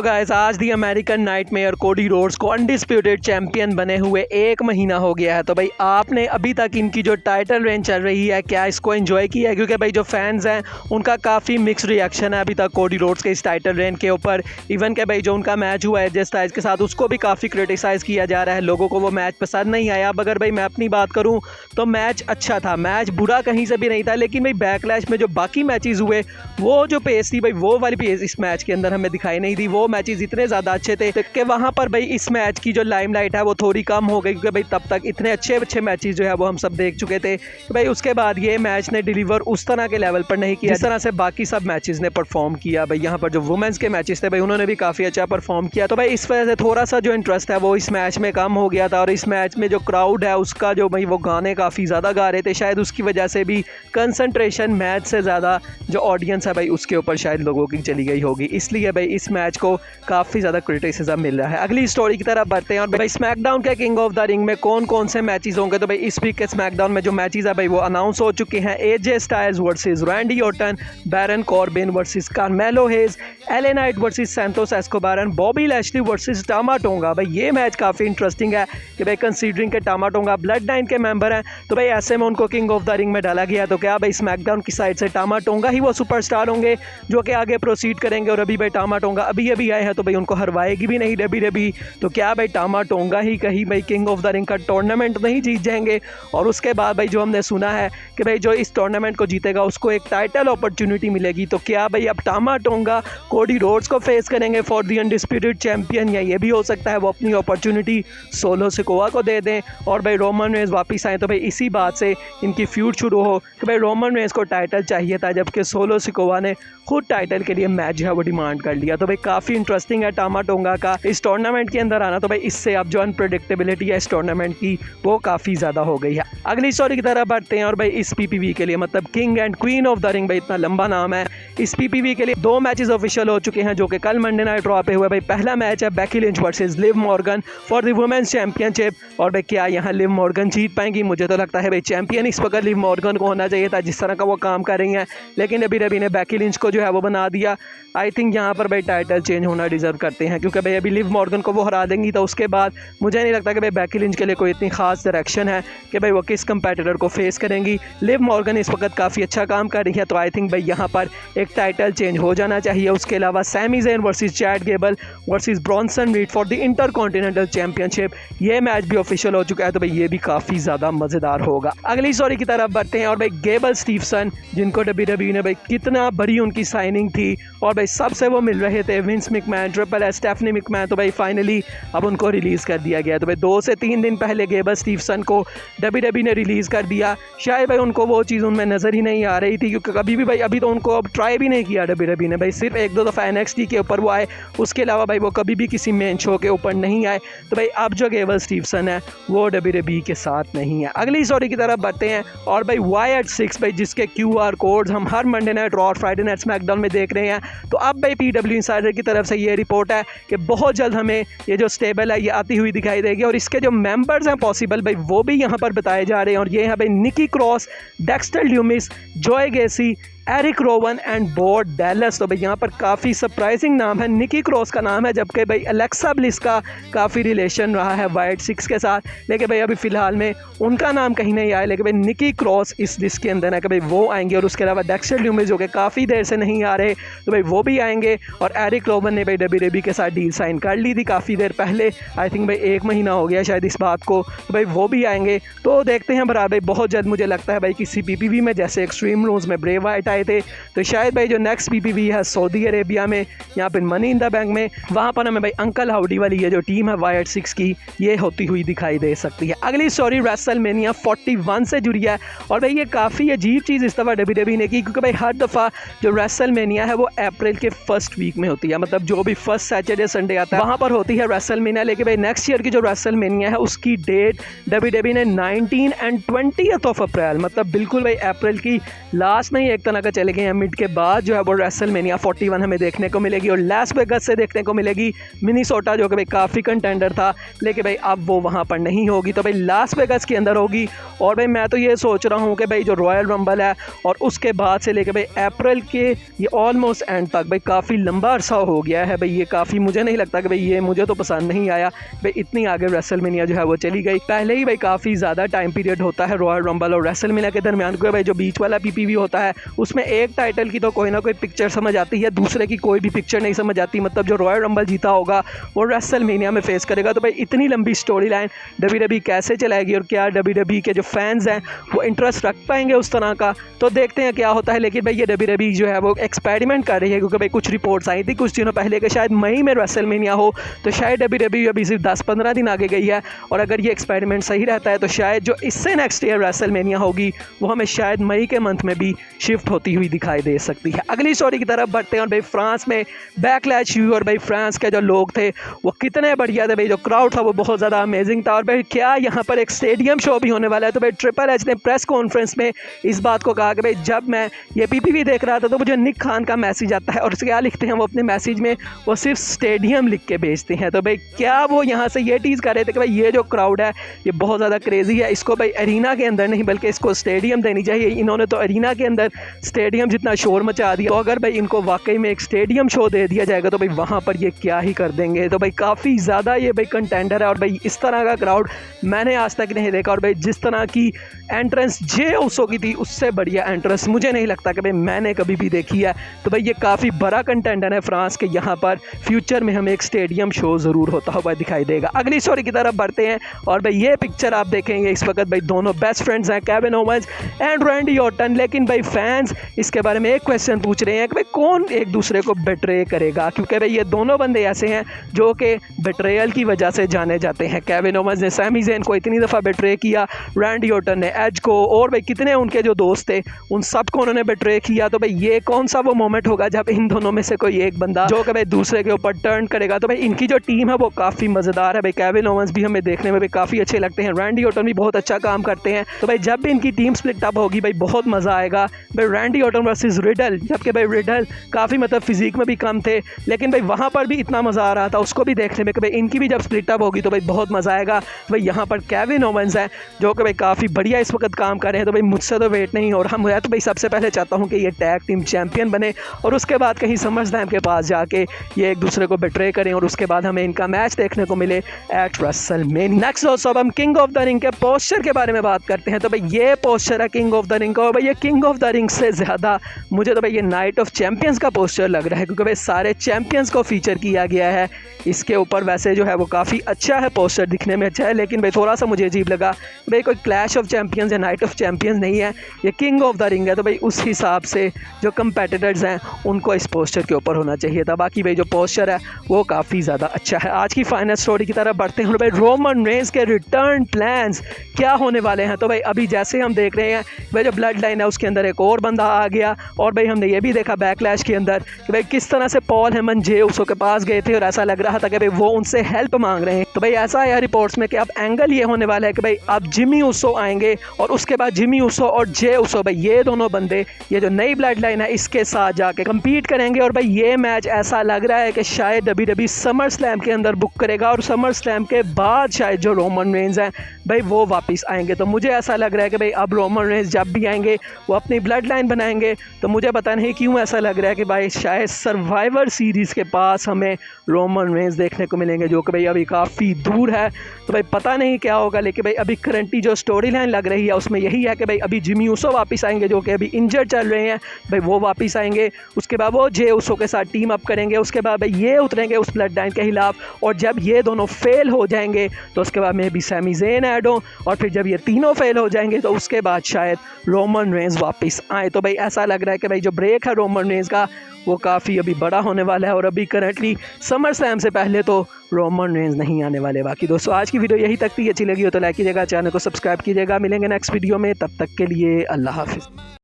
तो गाइस आज दी American nightmare Cody Rhodes को अनडिस्प्यूटेड चैंपियन बने हुए 1 महीना हो गया है। तो भाई आपने अभी तक इनकी जो टाइटल रेंज चल रही है क्या इसको एंजॉय किया है? क्योंकि भाई जो फैंस हैं उनका काफ़ी मिक्स रिएक्शन है अभी तक कोडी रोड्स के इस टाइटल रेंज के ऊपर। इवन के भाई जो उनका मैच हुआ है जेस टाइज के साथ उसको भी काफ़ी क्रिटिसाइज़ किया जा रहा है, लोगों को वो मैच पसंद नहीं आया। अब अगर भाई मैं अपनी बात करूँ तो मैच अच्छा था, मैच बुरा कहीं से भी नहीं था, लेकिन भाई बैकलैश में जो बाकी मैचेस हुए वो जो पेस थी भाई वो वाली पेस इस मैच के अंदर हमें दिखाई नहीं दी। वो मैचेस इतने ज़्यादा अच्छे थे कि वहाँ पर भाई इस मैच की जो लाइमलाइट है वो थोड़ी कम हो गई, क्योंकि भाई तब तक इतने अच्छे मैचेस जो है वो हम सब देख चुके थे कि भाई उसके बाद ये मैच ने डिलीवर उस तरह के लेवल पर नहीं किया जिस तरह से बाकी सब मैचेस ने परफॉर्म किया। भाई यहाँ पर जो वुमेंस के मैचेस थे भाई उन्होंने भी काफ़ी अच्छा परफॉर्म किया। तो भाई इस वजह से थोड़ा सा जो इंटरेस्ट है वो इस मैच में कम हो गया था, और इस मैच में जो क्राउड है उसका जो भाई वो गाने काफ़ी ज़्यादा गा रहे थे, शायद उसकी वजह से भी कंसंट्रेशन मैच से ज़्यादा जो ऑडियंस है भाई उसके ऊपर शायद लोगों की चली गई होगी, इसलिए भाई इस मैच को काफ़ी ज़्यादा क्रिटिसिज्म मिल रहा है। अगली स्टोरी की तरफ बढ़ते हैं और भाई स्मैकडाउन के किंग ऑफ द रिंग में कौन कौन से मैचेस होंगे। तो भाई इस वीक के स्मैकडाउन में जो मैचेस है भाई वो अनाउंस हो चुके हैं। AJ Styles versus Randy Orton, Baron Corbin versus Carmelo Hayes, LA Knight versus Santos Escobar and Bobby Lashley versus Tama Tonga. भाई ये मैच काफ़ी इंटरेस्टिंग है कि भाई कंसीडरिंग के टामा टोंगा ब्लड लाइन के मेंबर हैं, तो भाई ऐसे में उनको किंग ऑफ द रिंग में डाला गया। तो क्या भाई स्मैकडाउन की साइड से टामा टोंगा ही वो सुपरस्टार होंगे जो कि आगे प्रोसीड करेंगे? और अभी भाई टामा टोंगा अभी आए हैं तो भाई उनको हरवाएगी भी नहीं डब्ल्यूडब्ल्यूई, तो क्या भाई टामा टोंगा ही कहीं भाई किंग ऑफ द रिंग का टूर्नामेंट नहीं जीत जाएंगे? और उसके बाद भाई जो हमने सुना है कि भाई जो इस टूर्नामेंट को जीतेगा उसको एक टाइटल अपॉर्चुनिटी मिलेगी, तो क्या भाई अब टामा टोंगा कोडी रोड्स को फेस करेंगे फॉर द अनडिस्प्यूटेड चैंपियन, या ये भी हो सकता है वो अपनी अपॉर्चुनिटी सोलो सिकोवा को दे दें और भाई रोमन रेंस वापस आए? तो भाई इसी बात से इनकी फ्यूड शुरू हो कि भाई रोमन रेंस को टाइटल चाहिए था जबकि सोलो सिकोवा ने खुद टाइटल के लिए मैच जो है वो डिमांड कर लिया। तो भाई काफ़ी इंटरेस्टिंग है टामा टोंगा का इस टूर्नामेंट के अंदर आना। तो भाई इससे अब जो अनप्रेडिक्टेबिलिटी है इस टूर्नामेंट की वो काफ़ी ज़्यादा हो गई है। अगली स्टोरी की तरफ बढ़ते हैं और भाई इस पीपीवी के लिए मतलब king and queen of the ring, भाई इतना लंबा नाम है, इस पीपीवी के लिए 2 मैचेस ऑफिशियल हो चुके हैं जो कि कल मंडे नाइट रॉ पे हुए। भाई पहला मैच है Becky Lynch versus Liv Morgan for the women's championship, और भाई क्या यहाँ लिव मॉर्गन जीत पाएंगी? मुझे तो लगता है भाई चैंपियन इस वक्त लिव मॉर्गन को होना चाहिए था जिस तरह का वो काम कर रही हैं, लेकिन अभी रवि ने बेकी लिंच को जो है वो बना दिया। आई थिंक यहाँ पर भाई टाइटल चेंज होना डिजर्व करते हैं, क्योंकि भाई अभी लिव मॉर्गन को वो हरा देंगी तो उसके बाद मुझे नहीं लगता कि भाई बेकी लिंच के लिए कोई इतनी खास डायरेक्शन है कि भाई वो किस कंपेटिटर को फेस करेंगी। लिव मॉर्गन इस वक्त काफ़ी अच्छा काम कर रही है, तो आई थिंक भाई यहाँ पर एक टाइटल चेंज हो जाना चाहिए। उसके अलावा Sami Zayn versus Chad Gable versus Bronson Reed for the intercontinental championship, ये मैच भी ऑफिशियल हो चुका है, तो भाई ये भी काफ़ी ज़्यादा मज़ेदार होगा। अगली स्टोरी की तरफ बढ़ते हैं और भाई गेबल स्टीफसन जिनको डब्ल्यूडब्ल्यूई ने भाई कितना बड़ी उनकी साइनिंग थी और भाई सबसे वो मिल रहे थे, Vince McMahon, triple H, Stephanie McMahon, तो भाई फाइनली अब उनको रिलीज़ कर दिया गया। तो भाई 2 से 3 दिन पहले गेबल स्टीफसन को डब्ल्यूडब्ल्यूई ने रिलीज़ कर दिया। शायद भाई उनको वो चीज़ उनमें नज़र ही नहीं आ रही थी, क्योंकि कभी भी भाई अभी तो उनको अब ट्राई भी नहीं किया डब्ल्यूडब्ल्यूई ने, भाई सिर्फ 1-2 दफ़ा एनएक्सटी के ऊपर वो आए, उसके अलावा भाई वो कभी भी किसी मेन शो के ऊपर नहीं आए। तो भाई अब जो गेबल स्टीफसन है वो डब्ल्यूडब्ल्यूई के साथ नहीं है। अगली स्टोरी की तरफ बढ़ते हैं और भाई YT6 भाई जिसके QR कोड्स हम हर मंडे नाइट रॉ और फ्राइडे नाइट स्मैकडाउन में देख रहे हैं, तो अब भाई PW इंसाइडर की तरफ से ये रिपोर्ट है कि बहुत जल्द हमें ये जो स्टेबल है ये आती हुई दिखाई देगी, और इसके जो मेंबर्स हैं पॉसिबल भाई वो भी यहाँ पर बताए जा रहे हैं, और ये हैं भाई Nikki Cross, Dexter Lumis, Joe Gacy, Erick Rowan and बोर्ड डैलस। तो भाई यहाँ पर काफ़ी सरप्राइजिंग नाम है, निकी क्रॉस का नाम है, जबकि भाई अलेक्सा ब्लिस का काफ़ी रिलेशन रहा है YT6 के साथ, लेकिन भाई अभी फ़िलहाल में उनका नाम कहीं नहीं आया, लेकिन भाई निकी क्रॉस इस लिस्ट के अंदर है कि भाई वो आएंगे, और उसके अलावा डेक्स्टर ल्यूमिस जो कि काफ़ी देर से नहीं आ रहे तो भाई वो भी आएंगे, और एरिक रोवन ने भाई डब्ल्यूडब्ल्यूई के साथ डील साइन कर ली थी काफ़ी देर पहले, आई थिंक भाई 1 महीना हो गया शायद इस बात को, तो भाई वो भी आएंगे। तो देखते हैं बराबर भाई बहुत जल्द मुझे लगता है भाई किसी पीपीवी में जैसे एक्सट्रीम रूल्स में ब्रे वाइट आए थे, तो शायद भाई जो नेक्स्ट पीपीवी है सऊदी अरेबिया में या फिर मनी इन द बैंक में, वहाँ पर हमें भाई अंकल हाउडी वाली ये जो टीम है YT6 की ये होती हुई दिखाई दे सकती है। अगली स्टोरी रेसलमेनिया 41 से जुड़ी है, और भाई ये काफ़ी अजीब चीज़ इस दफ़ा डब्ल्यूडब्ल्यूई ने की, क्योंकि भाई हर दफ़ा जो रेसलमेनिया है वो अप्रैल के फर्स्ट वीक में होती है, मतलब जो भी फर्स्ट सैटरडे संडे आता है वहाँ पर होती है रेसलमेनिया, लेकिन भाई नेक्स्ट ईयर की जो रेसलमेनिया है उसकी डेट डब्ल्यूडब्ल्यूई ने 19 और 20 अप्रैल, मतलब बिल्कुल भाई अप्रैल की लास्ट में ही एक तरह अगर चले गए हैं मिड के बाद जो है वो रेसलमेनिया 41 हमें देखने को मिलेगी और लास वेगास से देखने को मिलेगी मिनीसोटा, जो कि भाई काफ़ी कंटेंडर था, लेकिन भाई अब वो वहाँ पर नहीं होगी, तो भाई लास वेगास के अंदर होगी। और भाई मैं तो ये सोच रहा हूँ कि भाई जो रॉयल रंबल है और उसके बाद से लेकर भाई अप्रैल के ये ऑलमोस्ट एंड तक भाई काफ़ी लंबा अरसा हो गया है भाई, ये काफ़ी मुझे नहीं लगता कि भाई ये मुझे तो पसंद नहीं आया भाई, इतनी आगे रेसलमेनिया जो है वो चली गई। पहले ही भाई काफ़ी ज़्यादा टाइम पीरियड होता है रॉयल रंबल और रेसलमेनिया के दरमियान, क्योंकि भाई जो बीच वाला पीपीवी होता है उसमें एक टाइटल की तो कोई ना कोई पिक्चर समझ आती है, दूसरे की कोई भी पिक्चर नहीं समझ आती। मतलब जो रॉयल रंबल जीता होगा वो रेसलमेनिया में फेस करेगा, तो भाई इतनी लंबी स्टोरी लाइन डब्ल्यूडब्ल्यूई कैसे चलाएगी और क्या डब्ल्यूडब्ल्यूई के जो फैंस हैं वो इंटरेस्ट रख पाएंगे उस तरह का, तो देखते हैं क्या होता है। लेकिन भाई ये डब्ल्यूडब्ल्यूई जो है वो एक्सपेरिमेंट कर रही है, क्योंकि भाई कुछ रिपोर्ट्स आई थी कुछ दिनों पहले कि शायद मई में रेसलमेनिया हो, तो शायद डब्ल्यूडब्ल्यूई अभी सिर्फ 10-15 दिन आगे गई है, और अगर ये एक्सपेरिमेंट सही रहता है तो शायद जो इससे नेक्स्ट ईयर रेसलमेनिया होगी वो हमें शायद मई के मंथ में भी शिफ्ट होती हुई दिखाई दे सकती है। अगली स्टोरी की तरफ बढ़ते हैं और भाई फ्रांस में बैकलैश हुई और भाई फ्रांस के जो लोग थे वो कितने बढ़िया थे भाई, जो क्राउड था वो बहुत ज़्यादा अमेजिंग था। और भाई क्या यहाँ पर एक स्टेडियम शो भी होने वाला है, तो भाई ट्रिपल एच ने प्रेस कॉन्फ्रेंस में इस बात को कहा कि भाई जब मैं ये पीपीवी देख रहा था तो मुझे निक खान का मैसेज आता है, और क्या लिखते हैं वो अपने मैसेज में, वो सिर्फ स्टेडियम लिख के भेजते हैं। तो भाई क्या वो यहाँ से ये टीज़ कर रहे थे कि भाई ये जो क्राउड है ये बहुत ज़्यादा क्रेजी है, इसको भाई एरिना के अंदर नहीं बल्कि इसको स्टेडियम देनी चाहिए। इन्होंने तो एरिना के अंदर स्टेडियम जितना शोर मचा दिया, तो अगर भाई इनको वाकई में एक स्टेडियम शो दे दिया जाएगा तो भाई वहाँ पर ये क्या ही कर देंगे। तो भाई काफ़ी ज़्यादा ये भाई कंटेंडर है, और भाई इस तरह का क्राउड मैंने आज तक नहीं देखा। और भाई जिस तरह की एंट्रेंस जे उसो की थी उससे बढ़िया एंट्रेंस मुझे नहीं लगता कि भाई मैंने कभी भी देखी है। तो भाई ये काफ़ी बड़ा कंटेंडर है फ्रांस के, यहाँ पर फ्यूचर में हमें एक स्टेडियम शो ज़रूर होता हुआ दिखाई देगा। अगली स्टोरी की तरफ बढ़ते हैं और भाई ये पिक्चर आप देखेंगे इस वक्त भाई दोनों बेस्ट फ्रेंड्स हैं, Kevin Owens and Randy Orton. लेकिन भाई फैंस इसके बारे में एक क्वेश्चन पूछ रहे हैं कि भाई कौन एक दूसरे को बेट्रे करेगा, क्योंकि भाई ये दोनों बंदे ऐसे हैं जो कि बेट्रेयल की वजह से जाने जाते हैं। केविन ओवेंस ने सैमी ज़ेन को इतनी दफ़ा बेट्रे किया, रैंडी ऑर्टन ने एज को, और भाई कितने उनके जो दोस्त थे उन सबको उन्होंने बेट्रे किया। तो भाई ये कौन सा वो मोमेंट होगा जब इन दोनों में से कोई एक बंदा जो कि भाई दूसरे के ऊपर टर्न करेगा। तो भाई इनकी जो टीम है वो काफ़ी मज़ेदार है भाई, केविन ओवेंस भी हमें देखने में भी काफ़ी अच्छे लगते हैं, रैंडी ऑर्टन भी बहुत अच्छा काम करते हैं। तो भाई जब भी इनकी टीम स्प्लिट अप होगी भाई बहुत मज़ा आएगा। भाई रैंडी ऑर्टन वर्सेस रिडल, जबकि भाई रिडल काफ़ी मतलब फिजिक में भी कम थे, लेकिन भाई वहाँ पर भी इतना मज़ा आ रहा था उसको भी देखने में कि भाई इनकी भी जब स्प्लिट अप होगी तो भाई बहुत मज़ा आएगा। भाई यहाँ पर केविन ओवेंस है जो कि भाई काफ़ी बढ़िया इस वक्त काम कर रहे हैं, तो भाई मुझसे तो वेट नहीं हो रहा। मैं तो भाई सबसे पहले चाहता हूँ कि ये टैग टीम चैंपियन बने और उसके बाद कहीं समरस्लैम के पास जाके ये एक दूसरे को बेट्रे करें और उसके बाद हमें इनका मैच देखने को मिले एट रेसलमेनिया। नेक्स्ट दोस्तों अब हम किंग ऑफ द रिंग के पोस्चर के बारे में बात करते हैं। तो भाई ये पोस्चर है किंग ऑफ द रिंग का, और भाई ये किंग ऑफ द रिंग से ज़्यादा मुझे तो भाई ये नाइट ऑफ चैंपियंस का पोस्चर लग रहा है, क्योंकि भाई सारे चैंपियंस को फीचर किया गया है इसके ऊपर। वैसे जो है वो काफ़ी अच्छा है, पोस्टर दिखने में अच्छा है, लेकिन भाई थोड़ा सा मुझे अजीब लगा। भाई कोई क्लैश ऑफ चैंपियंस या नाइट ऑफ चैंपियंस नहीं है, ये किंग ऑफ द रिंग है, तो भाई उस हिसाब से जो कंपेटिटर्स हैं उनको इस पोस्टर के ऊपर होना चाहिए था। बाकी भाई जो पोस्टर है वो काफ़ी ज़्यादा अच्छा है। आज की फाइनल स्टोरी की तरफ बढ़ते हैं। भाई रोमन रेंस के रिटर्न प्लान्स क्या होने वाले हैं। तो भाई अभी जैसे हम देख रहे हैं भाई जो ब्लड लाइन है उसके अंदर एक और बंदा आ गया, और भाई हमने ये भी देखा बैकलैश के अंदर कि भाई किस तरह से पॉल हेमन जे उसो के पास गए थे और ऐसा लग रहा था कि भाई वो उनसे हेल्प मांग रहे हैं। तो भाई ऐसा है रिपोर्ट्स में कि अब एंगल ये होने वाला है कि भाई अब जिमी उसो आएंगे और उसके बाद जिमी उसो और जे उसो भाई ये दोनों बंदे ये जो नई ब्लड लाइन है इसके साथ जाके कम्पीट करेंगे। और भाई ये मैच ऐसा लग रहा है कि शायद डब्ल्यूडब्ल्यूई समर स्लैम के अंदर बुक करेगा और समर स्लैम के बाद शायद जो रोमन रेंस हैं भाई वो वापस आएंगे। तो मुझे ऐसा लग रहा है कि भाई अब रोमन रेंस जब भी आएंगे वो अपनी ब्लड लाइन बनाएंगे। तो मुझे पता नहीं क्यों ऐसा लग रहा है कि भाई शायद सर्वाइवर सीरीज़ के पास हमें रोमन रेंस देखने को मिलेंगे, जो कि भाई अभी काफ़ी दूर है। तो भाई पता नहीं क्या होगा, लेकिन भाई अभी करंटली जो स्टोरी लाइन लग रही है उसमें यही है कि भाई अभी जिमी उसो वापस आएंगे जो कि अभी इंजर्ड चल रहे हैं, भाई वो वापस आएंगे। उसके बाद वो जे उसो के साथ टीम अप करेंगे, उसके बाद भाई ये उतरेंगे उस ब्लड लाइन के खिलाफ, और जब ये दोनों फेल हो जाएंगे तो उसके बाद में भी सैमी ज़ेन ऐड हो, और फिर जब ये तीनों फेल हो जाएंगे तो उसके बाद शायद रोमन रेंस वापस आए। तो भाई ऐसा लग रहा है कि भाई जो ब्रेक है रोमन रेंस का वो काफ़ी अभी बड़ा होने वाला है, और अभी करंटली समर स्लैम से पहले तो रोमन रेंस नहीं आने वाले। बाकी दोस्तों आज की वीडियो यही तक थी, अच्छी लगी हो तो लाइक कीजिएगा, चैनल को सब्सक्राइब कीजिएगा। मिलेंगे नेक्स्ट वीडियो में, तब तक के लिए अल्लाह हाफिज़।